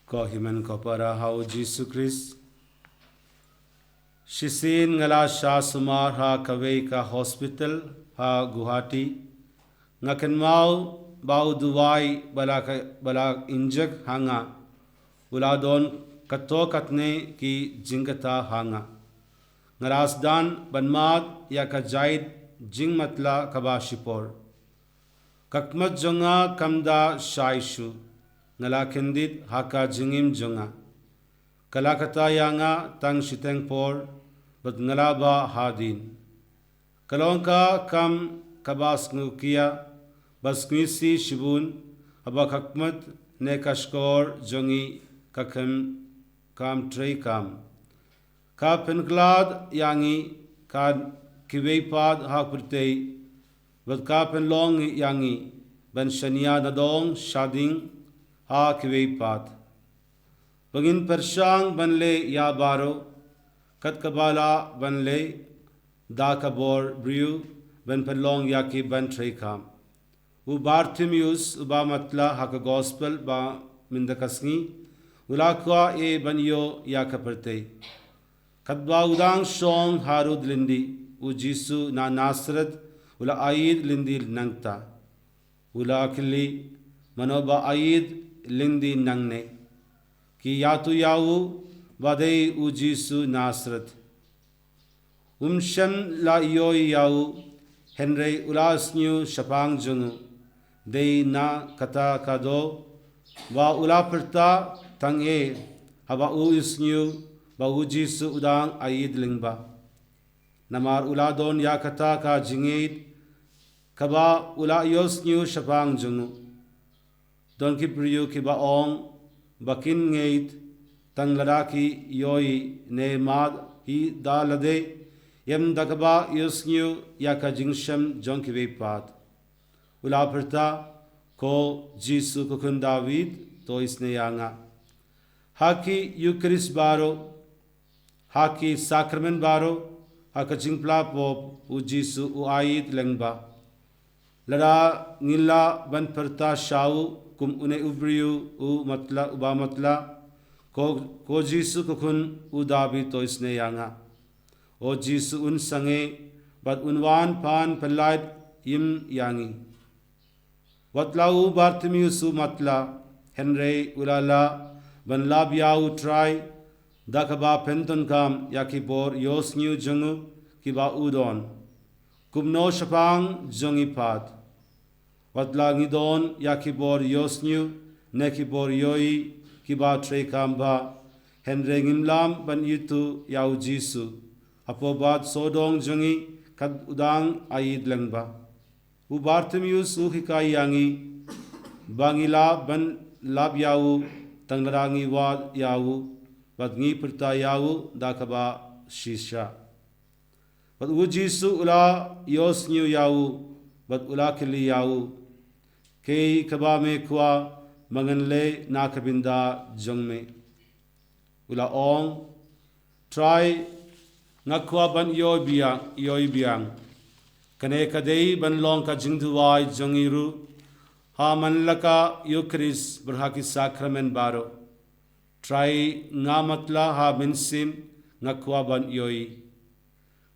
ko himan ko para hau Jesus Christ shisin ngala sha sumar ha kawei ka hospital ha Guwahati ngaken mau bau duwai bala injek hanga uladon kato katne ki jingata hanga ngarasdan banmat ya ka jaid jingmatla kabashipor kakmat jonga kamda shaishu ngala kendit haka jingim jonga kalakata yanga tang shiteng por bat ngala ba hadin kalonka kam kabas ngukia basngisi shibun aba kakmat ne kashkor jongi kakem kam trei kam ka penglad yangi ka kiweipad hakpurtei bat ka penlong yangi ban shania nadong shading ha kiweipad bangin pershang banle ya baro katkabala banle da kabor briu ban penlong yaki ban trei kam u Bartimaeus uba matla haka gospel ba mindakasngi ulakwa e banyo yakaperte kadwa udang shong harud lindi u Jisu na Nasrat ula aid lindi nangta ula akili manoba aid lindi nangne ki yatu yawu badai u Jisu Nasrat umshan la yoi yawu henry ulasnyu shapang jungu dei na kata kado wa ulaperta tange haba u isnyu ba u Jisu udang aid lingba namar uladon ya kata ka jingit kaba ula yosnyu shapang jungu don ki priyu ki ba ong bakin ngeit tang ladaki yoi ne mad hi dalade yem dakaba yosnyu ya ka jingsham jon ki vepat ula perta ko Jisu ko kun David to isne yanga haki Eucharist baro haki sacrament baro haka jingpla pop u Jisu u ait lengba lara ngila ban perta shau kum une ubriu u matla uba matla ko Jisu ko kun u David to isne yanga o Jisu un sange bat unwan pan pelait im yangi watlau Bartimaeus matla henry ulala ban labiau try dakaba penton kam yakibor yosnyu jungu kiba udon kumno shapang jongi pat watla ngidon yakibor yosnyu nekibor yoi kiba tre kamba henry ngimlam ban yitu yau Jisu apobat sodong jongi kad udang aid lengba u Bartimaeus u hikai yangi bangila ban lab yau tangrangi wad yau bat ngi perta yau dakaba shisha bat u Jisu ula yosnyu yau bat ula kili yau kei kaba me kwa manganle nakabinda jongme ula ong try ngakwa ban yoi biang kane kadei ban long ka jingduwai jongiru ha manlaka Eucharist berhaki sacrament baro try ngamatla ha minsim ngakwa ban yoi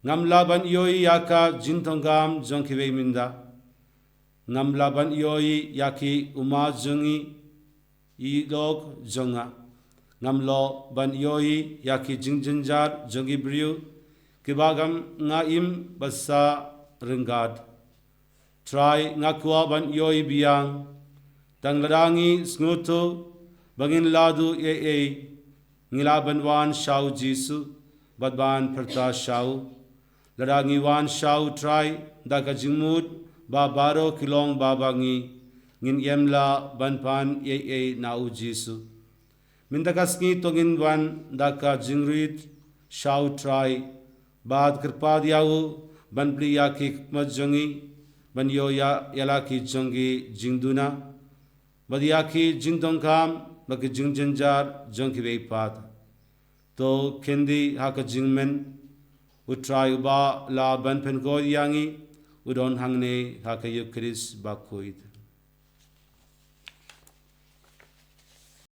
ngamla ban yoi yaka jintongam jongkiwe minda ngamla ban yoi yaki uma jongi idog jonga ngamlo ban yoi yaki jingjinjar jongi briu kibagam nga im basa ringad try ngakwa ban yoi biang tanglarangi snuto bangin ladu e ngila ban wan shau Jisu badban perta shau larangi wan shau try daka jingmut ba baro kilong babangi ngin yemla ban pan e na u Jisu mindakasngi tongin wan daka jingrit shau try bad kirpad yau ban priya ki majongi ban yo ya yalaki jongi jingduna badiyaki jingdongkam baki jingjanjar jongki veipat to kendi haka jingmen utrai uba la ban pen go yangi udon hangne haka Eucharist bakuit